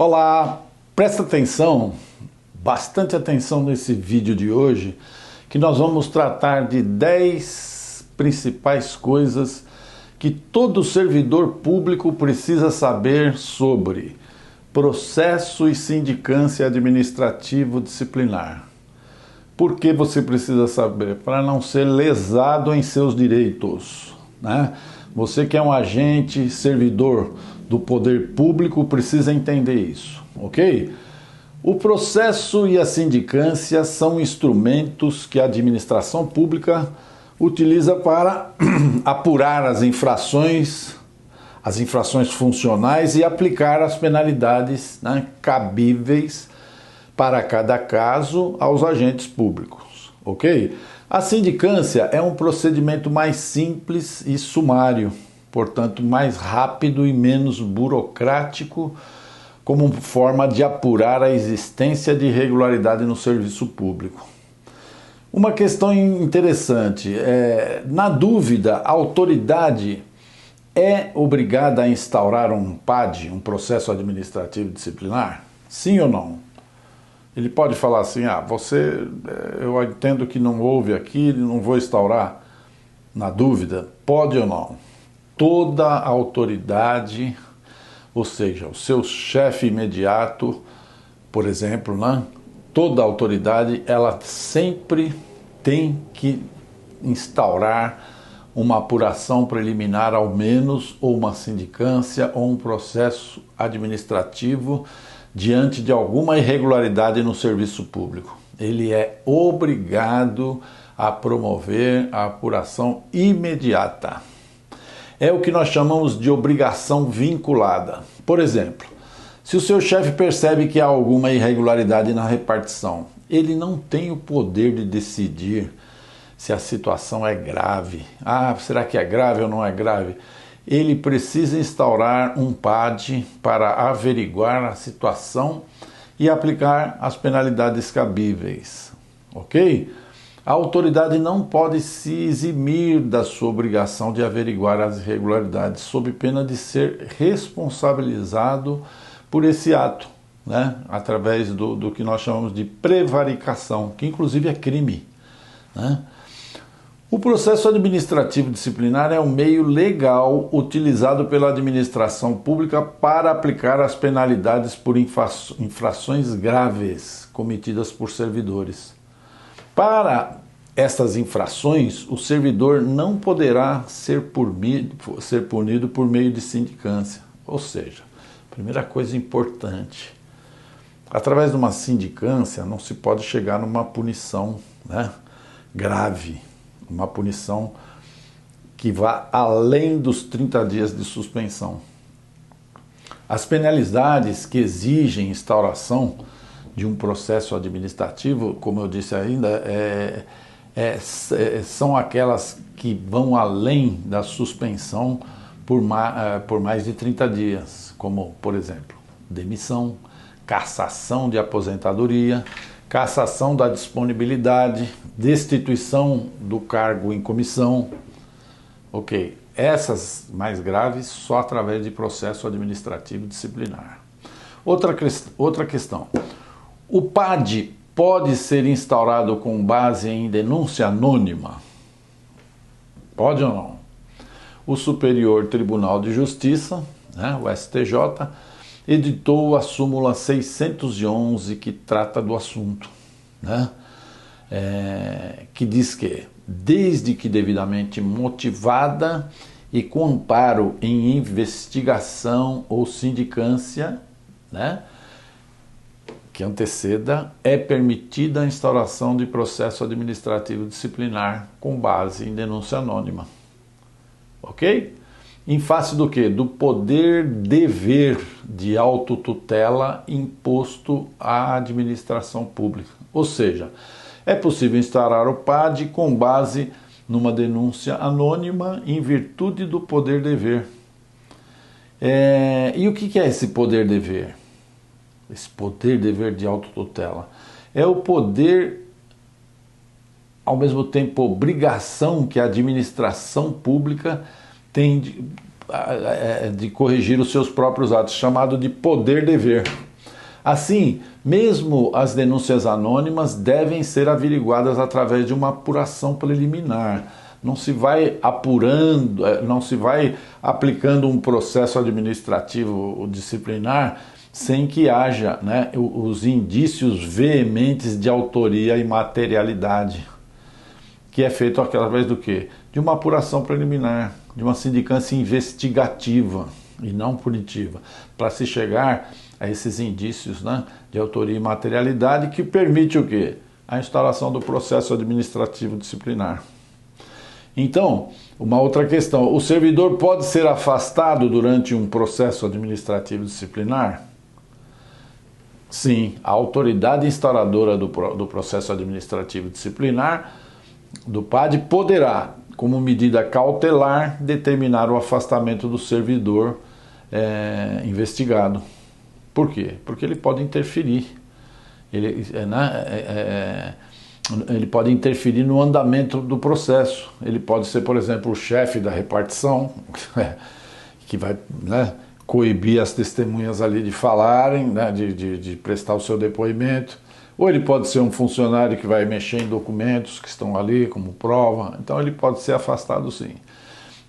Olá, presta atenção, bastante atenção nesse vídeo de hoje, que nós vamos tratar de 10 principais coisas que todo servidor público precisa saber sobre processo e sindicância administrativo disciplinar. Por que você precisa saber? Para não ser lesado em seus direitos, né? Você que é um agente, servidor do poder público, precisa entender isso, ok? O processo e a sindicância são instrumentos que a administração pública utiliza para apurar as infrações funcionais e aplicar as penalidades, né, cabíveis para cada caso aos agentes públicos, ok? A sindicância é um procedimento mais simples e sumário, portanto mais rápido e menos burocrático, como forma de apurar a existência de irregularidade no serviço público. Uma questão interessante, na dúvida, a autoridade é obrigada a instaurar um PAD, um processo administrativo disciplinar? Sim ou não? Ele pode falar assim, eu entendo que não houve aqui, não vou instaurar. Na dúvida, pode ou não? Toda autoridade, ou seja, o seu chefe imediato, por exemplo, né? Toda autoridade, ela sempre tem que instaurar uma apuração preliminar ao menos, ou uma sindicância, ou um processo administrativo diante de alguma irregularidade no serviço público. Ele é obrigado a promover a apuração imediata. É o que nós chamamos de obrigação vinculada. Por exemplo, se o seu chefe percebe que há alguma irregularidade na repartição, ele não tem o poder de decidir se a situação é grave. Será que é grave ou não é grave? Ele precisa instaurar um PAD para averiguar a situação e aplicar as penalidades cabíveis, ok? A autoridade não pode se eximir da sua obrigação de averiguar as irregularidades, sob pena de ser responsabilizado por esse ato, né? Através do que nós chamamos de prevaricação, que inclusive é crime, né? O processo administrativo disciplinar é um meio legal utilizado pela administração pública para aplicar as penalidades por infrações graves cometidas por servidores. Para essas infrações, o servidor não poderá ser punido por meio de sindicância. Ou seja, primeira coisa importante, através de uma sindicância não se pode chegar numa punição, né, grave, uma punição que vá além dos 30 dias de suspensão. As penalidades que exigem instauração de um processo administrativo, como eu disse ainda, são aquelas que vão além da suspensão por mais de 30 dias, como, por exemplo, demissão, cassação de aposentadoria, cassação da disponibilidade, destituição do cargo em comissão. Ok, essas mais graves só através de processo administrativo disciplinar. Outra questão, o PAD pode ser instaurado com base em denúncia anônima? Pode ou não? O Superior Tribunal de Justiça, né, o STJ, editou a súmula 611 que trata do assunto, né? Que diz que, desde que devidamente motivada e com amparo em investigação ou sindicância, né, que anteceda, é permitida a instauração de processo administrativo disciplinar com base em denúncia anônima. Ok? Em face do quê? Do poder-dever de autotutela imposto à administração pública. Ou seja, é possível instaurar o PAD com base numa denúncia anônima em virtude do poder-dever. E o que é esse poder-dever? Esse poder-dever de autotutela é o poder, ao mesmo tempo, obrigação que a administração pública tem de corrigir os seus próprios atos, chamado de poder-dever. Assim, mesmo as denúncias anônimas devem ser averiguadas através de uma apuração preliminar. Não se vai apurando, não se vai aplicando um processo administrativo disciplinar sem que haja, né, os indícios veementes de autoria e materialidade, que é feito através do quê? De uma apuração preliminar, de uma sindicância investigativa e não punitiva, para se chegar a esses indícios, né, de autoria e materialidade que permite o quê? A instalação do processo administrativo disciplinar. Então, uma outra questão, o servidor pode ser afastado durante um processo administrativo disciplinar? Sim, a autoridade instauradora do processo administrativo disciplinar do PAD poderá, como medida cautelar, determinar o afastamento do servidor investigado. Por quê? Porque ele pode interferir. Ele pode interferir no andamento do processo. Ele pode ser, por exemplo, o chefe da repartição, que vai, né, coibir as testemunhas ali de falarem, né, de prestar o seu depoimento. Ou ele pode ser um funcionário que vai mexer em documentos que estão ali como prova. Então ele pode ser afastado, sim.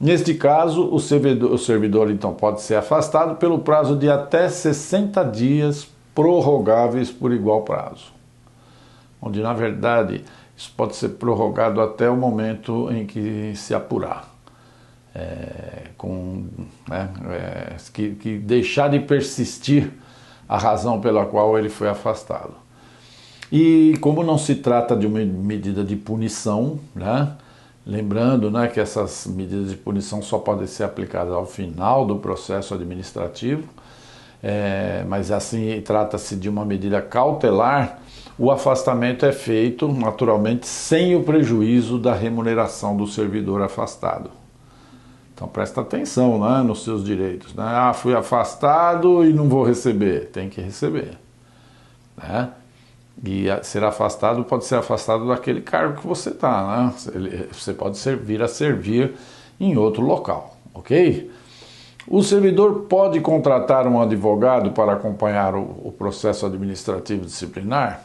Neste caso, o servidor então pode ser afastado pelo prazo de até 60 dias prorrogáveis por igual prazo. Onde, na verdade, isso pode ser prorrogado até o momento em que se apurar. Que deixar de persistir a razão pela qual ele foi afastado. E como não se trata de uma medida de punição, né, lembrando, né, que essas medidas de punição só podem ser aplicadas ao final do processo administrativo, mas assim trata-se de uma medida cautelar, o afastamento é feito naturalmente sem o prejuízo da remuneração do servidor afastado. Então presta atenção, né, nos seus direitos. Né? Ah, fui afastado e não vou receber. Tem que receber. Né? E ser afastado pode ser afastado daquele cargo que você está. Né? Você pode vir a servir em outro local. Ok? O servidor pode contratar um advogado para acompanhar o processo administrativo disciplinar?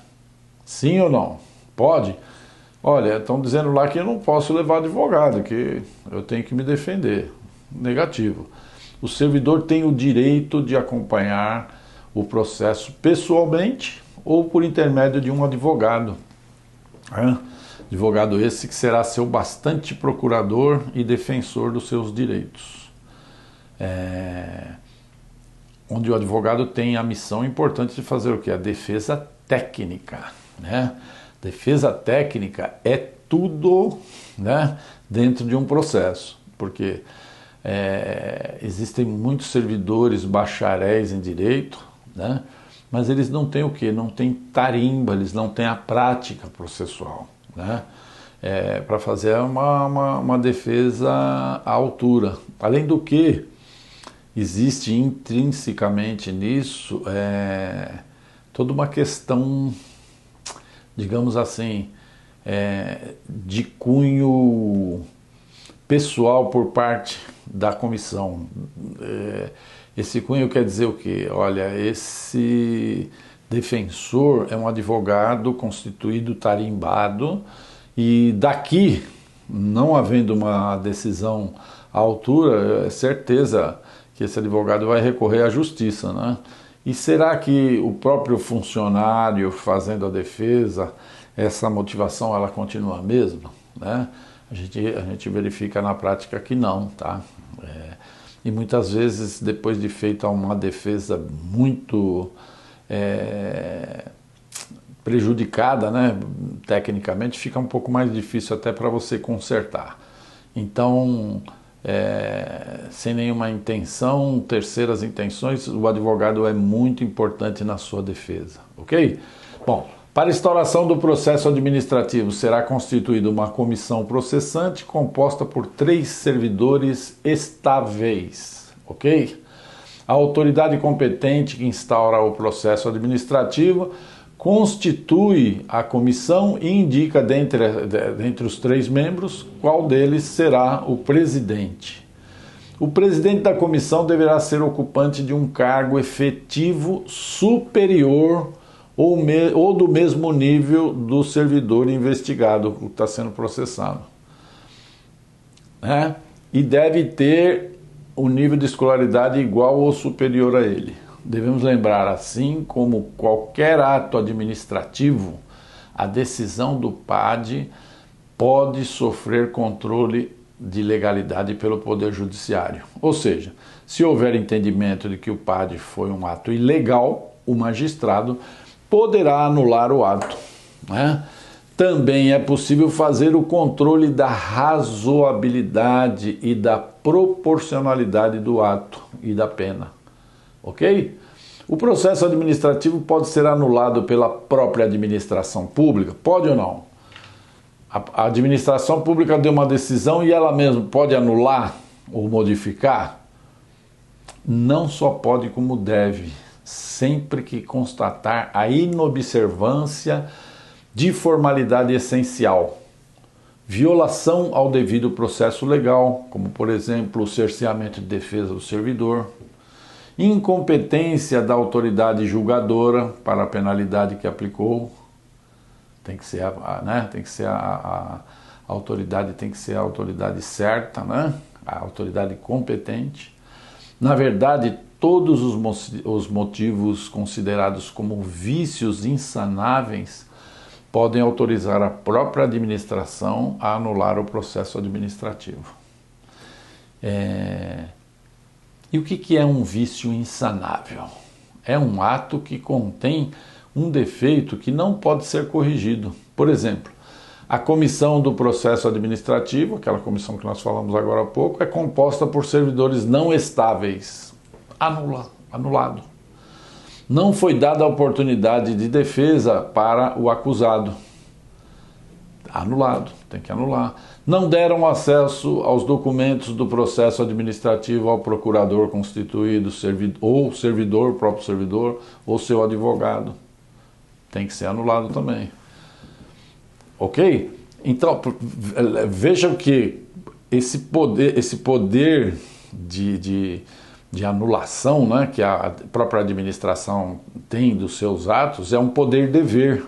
Sim ou não? Pode? Olha, estão dizendo lá que eu não posso levar advogado, que eu tenho que me defender. Negativo. O servidor tem o direito de acompanhar o processo pessoalmente ou por intermédio de um advogado. Advogado esse que será seu bastante procurador e defensor dos seus direitos. Onde o advogado tem a missão importante de fazer o quê? A defesa técnica. Né? Defesa técnica é tudo, né, dentro de um processo, porque existem muitos servidores bacharéis em direito, né, mas eles não têm o quê? Não têm tarimba, eles não têm a prática processual, né, para fazer uma defesa à altura. Além do que, existe intrinsecamente nisso toda uma questão, digamos assim, de cunho pessoal por parte da comissão. Esse cunho quer dizer o quê? Olha, esse defensor é um advogado constituído, tarimbado, e daqui, não havendo uma decisão à altura, é certeza que esse advogado vai recorrer à justiça, né? E será que o próprio funcionário fazendo a defesa, essa motivação ela continua a mesma? Né? A gente verifica na prática que não, tá? E muitas vezes, depois de feita uma defesa muito prejudicada, né, tecnicamente, fica um pouco mais difícil até para você consertar. Então, sem nenhuma intenção, terceiras intenções, o advogado é muito importante na sua defesa, ok? Bom, para instauração do processo administrativo será constituída uma comissão processante composta por 3 servidores estáveis, ok? A autoridade competente que instaura o processo administrativo constitui a comissão e indica dentre os 3 membros qual deles será o presidente. O presidente da comissão deverá ser ocupante de um cargo efetivo superior ou do mesmo nível do servidor investigado, que está sendo processado, né? E deve ter o nível de escolaridade igual ou superior a ele. Devemos lembrar, assim como qualquer ato administrativo, a decisão do PAD pode sofrer controle de legalidade pelo Poder Judiciário. Ou seja, se houver entendimento de que o PAD foi um ato ilegal, o magistrado poderá anular o ato, né? Também é possível fazer o controle da razoabilidade e da proporcionalidade do ato e da pena, ok? O processo administrativo pode ser anulado pela própria administração pública? Pode ou não? A administração pública deu uma decisão e ela mesma pode anular ou modificar? Não só pode, como deve, sempre que constatar a inobservância de formalidade essencial, violação ao devido processo legal, como por exemplo o cerceamento de defesa do servidor, incompetência da autoridade julgadora para a penalidade que aplicou, tem que ser a autoridade, tem que ser a autoridade certa, né? A autoridade competente. Na verdade, todos os motivos considerados como vícios insanáveis podem autorizar a própria administração a anular o processo administrativo. E o que é um vício insanável? É um ato que contém um defeito que não pode ser corrigido. Por exemplo, a comissão do processo administrativo, aquela comissão que nós falamos agora há pouco, é composta por servidores não estáveis. Anulado. Não foi dada a oportunidade de defesa para o acusado. Anulado, tem que anular. Não deram acesso aos documentos do processo administrativo ao procurador constituído, ou servidor, próprio servidor, ou seu advogado. Tem que ser anulado também. Ok? Então, vejam que esse poder de anulação, né, que a própria administração tem dos seus atos, é um poder-dever.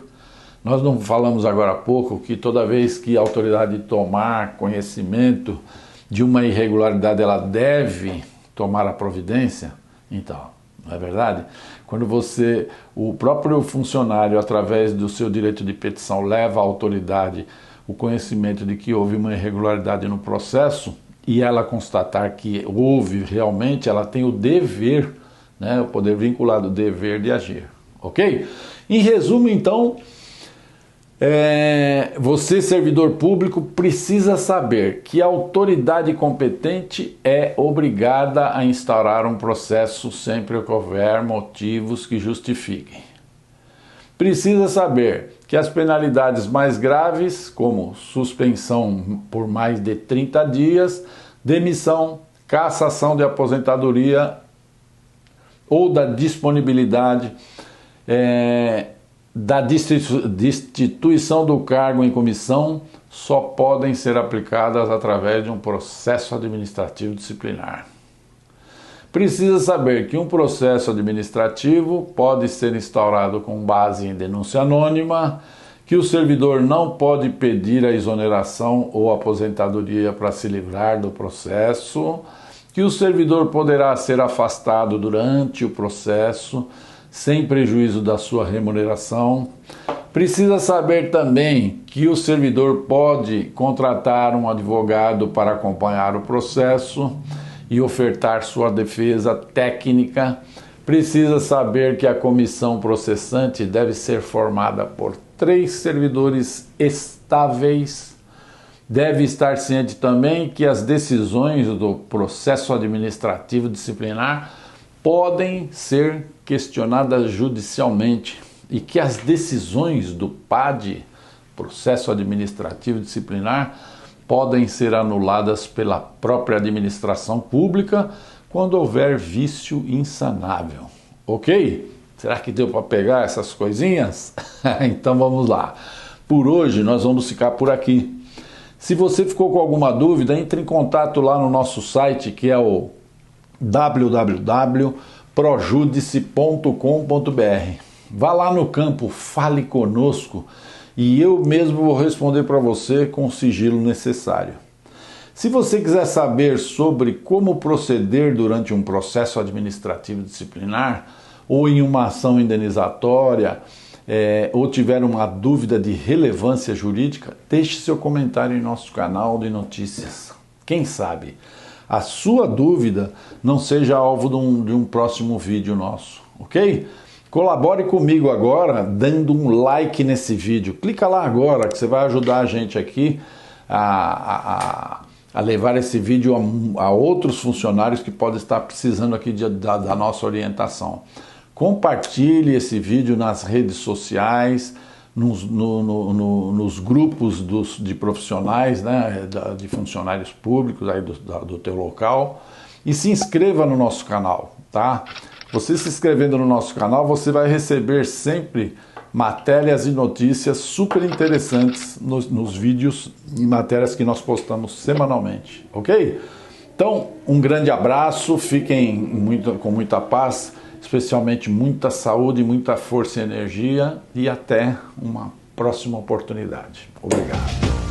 Nós não falamos agora há pouco que toda vez que a autoridade tomar conhecimento de uma irregularidade, ela deve tomar a providência? Então, não é verdade? Quando o próprio funcionário, através do seu direito de petição, leva à autoridade o conhecimento de que houve uma irregularidade no processo, e ela constatar que houve realmente, ela tem o dever, né, o poder vinculado, o dever de agir, ok? Em resumo, então, você, servidor público, precisa saber que a autoridade competente é obrigada a instaurar um processo sempre que houver motivos que justifiquem. Precisa saber que as penalidades mais graves, como suspensão por mais de 30 dias, demissão, cassação de aposentadoria ou da disponibilidade, da destituição do cargo em comissão, só podem ser aplicadas através de um processo administrativo disciplinar. Precisa saber que um processo administrativo pode ser instaurado com base em denúncia anônima, que o servidor não pode pedir a exoneração ou aposentadoria para se livrar do processo, que o servidor poderá ser afastado durante o processo, sem prejuízo da sua remuneração. Precisa saber também que o servidor pode contratar um advogado para acompanhar o processo e ofertar sua defesa técnica. Precisa saber que a comissão processante deve ser formada por 3 servidores estáveis. Deve estar ciente também que as decisões do processo administrativo disciplinar podem ser questionadas judicialmente e que as decisões do PAD, processo administrativo disciplinar, podem ser anuladas pela própria administração pública quando houver vício insanável. Ok? Será que deu para pegar essas coisinhas? Então vamos lá. Por hoje nós vamos ficar por aqui. Se você ficou com alguma dúvida, entre em contato lá no nosso site, que é o www.projudice.com.br. Vá lá no campo, fale conosco e eu mesmo vou responder para você com o sigilo necessário. Se você quiser saber sobre como proceder durante um processo administrativo disciplinar ou em uma ação indenizatória, ou tiver uma dúvida de relevância jurídica, deixe seu comentário em nosso canal de notícias. Quem sabe a sua dúvida não seja alvo de um próximo vídeo nosso, ok? Colabore comigo agora dando um like nesse vídeo. Clica lá agora que você vai ajudar a gente aqui a levar esse vídeo a outros funcionários que podem estar precisando aqui da nossa orientação. Compartilhe esse vídeo nas redes sociais, nos grupos de profissionais, né, de funcionários públicos aí do teu local, e se inscreva no nosso canal, tá? Você se inscrevendo no nosso canal, você vai receber sempre matérias e notícias super interessantes nos vídeos e matérias que nós postamos semanalmente, ok? Então, um grande abraço, fiquem com muita paz, especialmente muita saúde, muita força e energia, e até uma próxima oportunidade. Obrigado.